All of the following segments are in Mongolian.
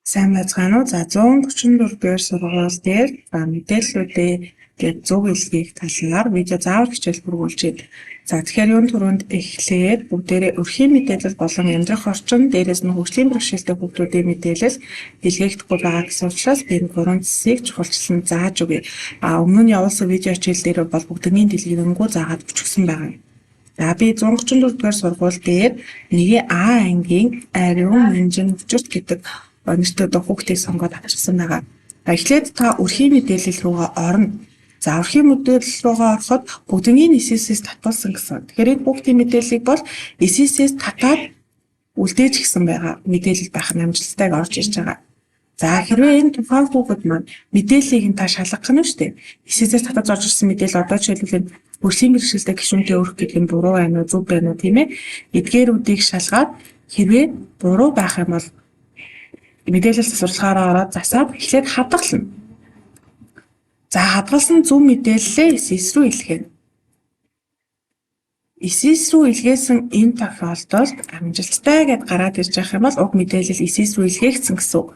Сайн байцгаана уу? За 134 дугаар сургууль дээр мэдээллүүдээ гээд зөв илгээх талаар видео заавар хичээл хүргүүлж байна. За тэгэхээр юун түрүүнд эхлээд бүгдээрээ өрхийн мэдээлэл болон амьдрах орчин, дээрээс нь хөгжлийн бэрхшээлтэй хүүхдүүдийн мэдээлэл илгээхдэггүй байгаа гэсэн учраас энэ гурван зэсийг чухалчлан зааж өгье. Өмнө нь явуулсан видео хичээл дээр бол бүгдний дэлгэрэнгүй заагаад бичсэн байгаа. За би 134 дугаар сургууль дээр 1-ийн А ангийн ариун инжин хүчирт гэдэг нэртэй хүүхдийг сонгоод авчихсан байгаа. Эхлээд та өрхийн мэдээлэл рүүгээ орно. За өрхийн мэдээлэл рүүгээ ороход бүгднийг эсэсээс татуулсан гэсэн. Тэгэхээр энэ хүүхдийн мэдээллийг бол эсэсээс татаад үлдээж гисэн байгаа мэдээлэл байх нь амжилттай орж ирж байгаа. За хэрвээ энэ тухайн хүүхэд маань мэдээллийг нь та шалгах нь шүү дээ. Эсэсээс татаж орж ирсэн мэдээлэл одоо жишээлбэл өрхийн бэрхшээлтэй гишүүнтэй өрөх гэдэг нь буруу байна уу, зөв байна уу тийм ээ. Эдгээрүүдийг шалгаад хэрвээ буруу байх юм бол мэдээлэл засварлахаараа ороод засаад эхлээд хадгална. За хадгалсан зөв мэдээллээ эсэс рүү илгээнэ. Эсэс рүү илгээсэн энэ тохиолдолд амжилттай гэд гараад ирж байгаа юм бол уг мэдээлэл эсэс рүү илгээгдсэн гэсэн үг.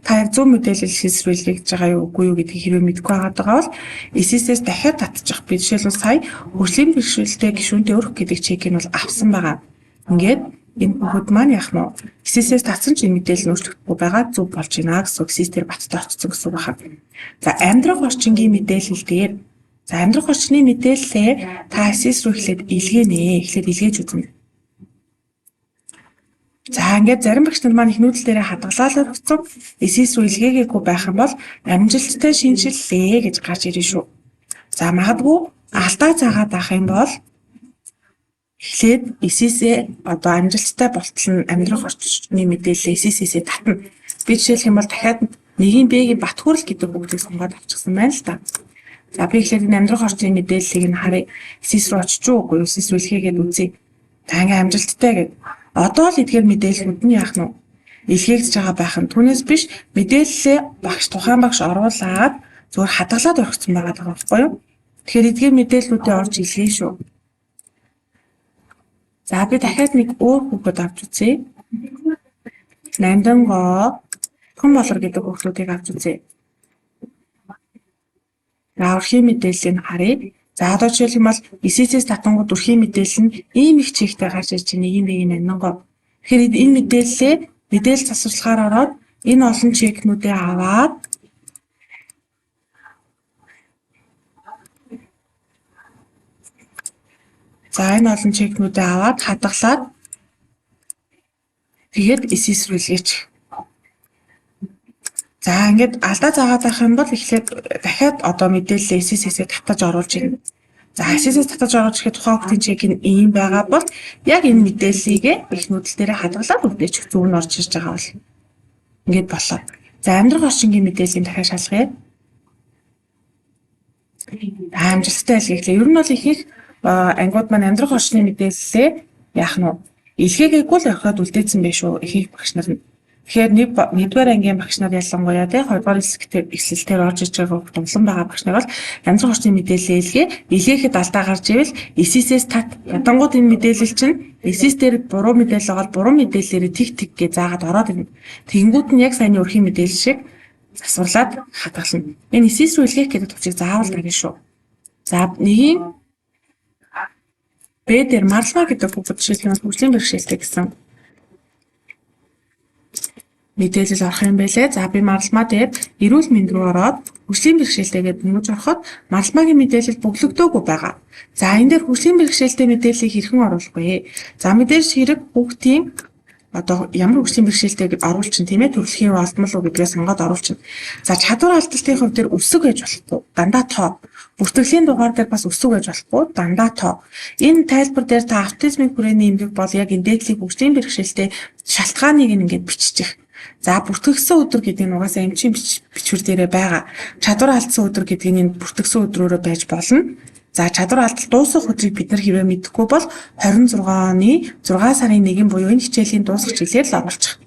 Та яг зөв мэдээлэл эсэс рүү илгээгдэж байгаа юу үгүй юу гэдгийг хэрвээ мэдэхгүй байгаа бол эсэсээс дахиад татчих. Би жишээлбэл сая хөгжлийн бэрхшээлтэй гишүүнтэй өрөх гэдэг чекийг бол авсан байгаа. Ингээд энэ хүүхэд маань яах нь эсэсээс татсан ч мэдээлэл өөрчлөгдөхгүй байгаа зөв болж байна гэсэн үг. Эсэс дээр баттай очсон гэсэн үг байна. За амьдрах орчингийн мэдээлэл дээр амьдрах орчны мэдээллээ та эсэс рүү эхлээд илгээнэ. Эхлээд илгээж үзнэ. За ингээд зарим багш нар маань их нүүдэл дээр хадгалаад өгсөн эсэс рүү илгээгээгүй байх юм бол амжилттай шинжиллээ гэж гарч ирнэ шүү. За магадгүй алдаа заагаад авах юм бол эхлээд эсээсээ одоо амжилттай болтол нь амьдрах орчны мэдээлэл эсээсээ татна. Би жишээлх юм бол дахиад 1-ийн Б-ийн Батхүрл гэдэг бүгдийг сонгоод авчихсан байна л да. За би эхлээд энэ амьдрах орчны мэдээллийг нь харъя. Эсэс рүү очиж үгүй юу? Эсэс рүү илгээгээд үзье. За ингээм амжилттай гэдэг. Одоо л эдгээр мэдээллүүд нь яах нь илгээгдэж байгаа байх нь түүнээс биш мэдээллээ тухайн багш оруулаад зүгээр хадгалаад өргөцсөн байгаа даа байхгүй юу? Тэгэхээр эдгээр мэдээллүүдээ орж илгээе шүү. За би дахиад нэг өөр хүүхэд авч үзье. Нандангоо Хүн болор гэдэг хүүхдүүдийг авч үзье. За өрхийн мэдээллийг харъя. За одоо жишээлбэл эсэсээс татангууд өрхийн мэдээлэл нь ийм их чигтэй гарч ирж байна. Ийм нэг нандангоо. Тэгэхээр энэ мэдээлэл засварлахаар ороод энэ олон чекнүүдээ аваад за энэ олон чекнүүдээ аваад хадгалаад тэгээд эсэс рүү илгээч. За ингээд алдаа заагаад байх юм бол эхлээд дахиад одоо мэдээлэл эсэсээсээ татаж оруулж ирнэ. За эсэсээс татаж оруулж ирэхэд тухайн хүүхдийн чек нь ийм байгаа бол яг энэ мэдээллийг их нүүдэл дээр хадгалаад үлдээчих зөв нь орж ирж байгаа бол ингээд болоо. За амьдрах орчингийн мэдээллийг дахиад шалгая. Амжилттай илгээхлээ. Ер нь бол их ангууд маань амьдрах орчны мэдээллээ яах нь илгээгээгүй л явахад үлдээсэн байх шүү их багш нар нь. Тэгэхээр нэгдүгээр ангийн багш нар ялангуяа тий 2 дугаар эхлэлээр орж иж байгаа хөлбөмбөлөн байгаа багш нар бол амьдрах орчны мэдээллээ илгээхэд алдаа гарч ивэл эсэсээс ядангууд энэ мэдээлэл чинь эсэс дээр буруу мэдээлэл байгаа буруу мэдээллээрээ тэг гэж заагаад ороод ирнэ. Тэнгүүд нь яг саяны өрхийн мэдээлэл шиг засварлаад хадгална. Энэ эсэс рүү илгээх гэдэг төвчийг заавал гарна шүү. За 1-ийн Б дээр марлмаа гэдэг бүгд жишээлбэл хөгжлийн бэрхшээлтэй гэсэн мэдээлэл орох юм байлээ. За би марлмаа дээр эрүүл мэнд рүү ороод хөгжлийн бэрхшээлтэй гэдэг нүүж ороход марлмаагийн мэдээлэл бөглөгдөөгүй байгаа. За энэ дээр хөгжлийн бэрхшээлтэй мэдээллийг хэрхэн оруулах вэ? За мэдээж хэрэг хүүхдийн одоо ямар хөгжлийн бэрхшээлтэйг оруулчин тийм ээ төрөлхийн олдмол уу гэдгээ сонгоод оруулчин. За чадвар алдалтын хувьд дээр өсөг гэж болохгүй. Дандаа тоо. Бүртгэлийн дугаар дээр бас өсөг гэж болохгүй. Дандаа тоо. Энэ тайлбар дээр та аутизмын хүрээний эмгэг бол яг энэ дээдлийн хөгжлийн бэрхшээлтэй шалтгааныг ингээд биччих. За бүртгэгдсэн өдөр гэдэг нь угаасаа эмчийн бичвэр дээрээ байгаа. Чадвар алдсан өдөр гэдэг нь бүртгэгдсэн өдрөөрөө байж болно. За чадвар алдалт дуусах өдрийг бид нар хэрвээ мэдэхгүй бол 26-ны 6 сарын 1 буюу энэ хичээлийн дуусах жилээр л оруулчих.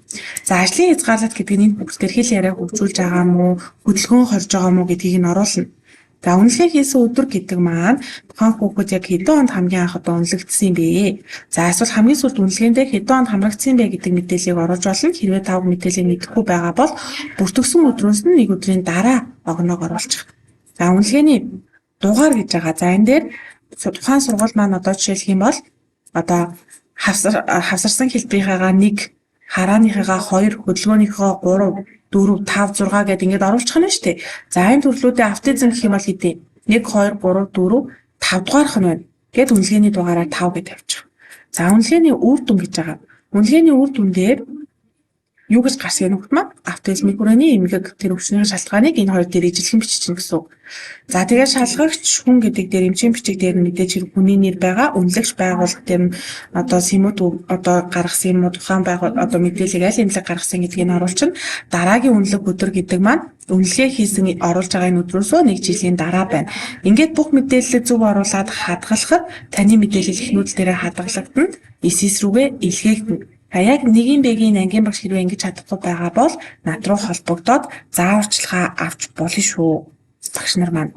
За ажлын хязгаарлалт гэдэг нь энэ бүгд төр хэл яриа хөгжүүлж байгаа мó, хөдөлгөөн хорж байгаа мó гэдгийг нь оруулна. За үнэлгээ хийсэн өдөр гэдэг маань тухайн хүүхэд яг хэдэн онд хамгийн анх одоо үнэлэгдсэн юм бэ? За эсвэл хамгийн сүүлд үнэлгээндээ хэдэн онд хамрагдсан бэ гэдэг мэдээллийг оруулж болно. Хэрвээ та мэдээллийг мэдэхгүй байгаа бол бүртгэсэн өдрөөс нь нэг өдрийн дараа огноог оруулчих. За үнэлгээний дугаар гэж байгаа. За энэ дээр тухайн сургууль маань одоо жишээлх юм бол одоо хавсарсан хэлбэрийнхээгаа 1, харааныхыгаа 2, хөдөлгөөнийхөө 3, 4, 5, 6 гэдээ ингээд оруулчих нь шүү дээ. За энэ төрлүүдийн автизм гэх юм бол хэдий 1, 2, 3, 4, 5 дугаарх нь байна. Гэт үнэлгээний дугаараар 5 гэж тавьчих. За үнэлгээний үр дүн гэж байгаа. Үнэлгээний үр дүн дээр юу гэж гарсан нөхд маань автизмын хүрээний эмгэг тэр өвчнөний шалтгааныг энэ хоёр дээр ижилхэн бичиж гин гэсэн. За тэгээд шалгагч хүн гэдэг дээр эмчийн бичиг дээр нь мэдээж хүний нэр байгаа, үнэлэгч байгууллага дээр нь одоо симүүд одоо гаргасан юм уу тухайн байгууллага одоо мэдээллийг аль эмнэлэг гаргасан гэдгийг нь оруулчихна. Дараагийн үнэлэг өдөр гэдэг маань үнэлгээ хийсэн оруулж байгаа энэ өдрөөсөө 1 жилийн дараа байна. Ингээд бүх мэдээллийг зөв оруулаад хадгалахад таны мэдээлэл эхнүүд дээрээ хадгалагдана. ИСИС рүүгээ илгээгдэнэ. Яг нэгin бэгийн ангийн багш хэрвээ ингэж чадахгүй байгаа бол над руу холбогдоод зааварчилгаа авч болно шүү. Багш нар маань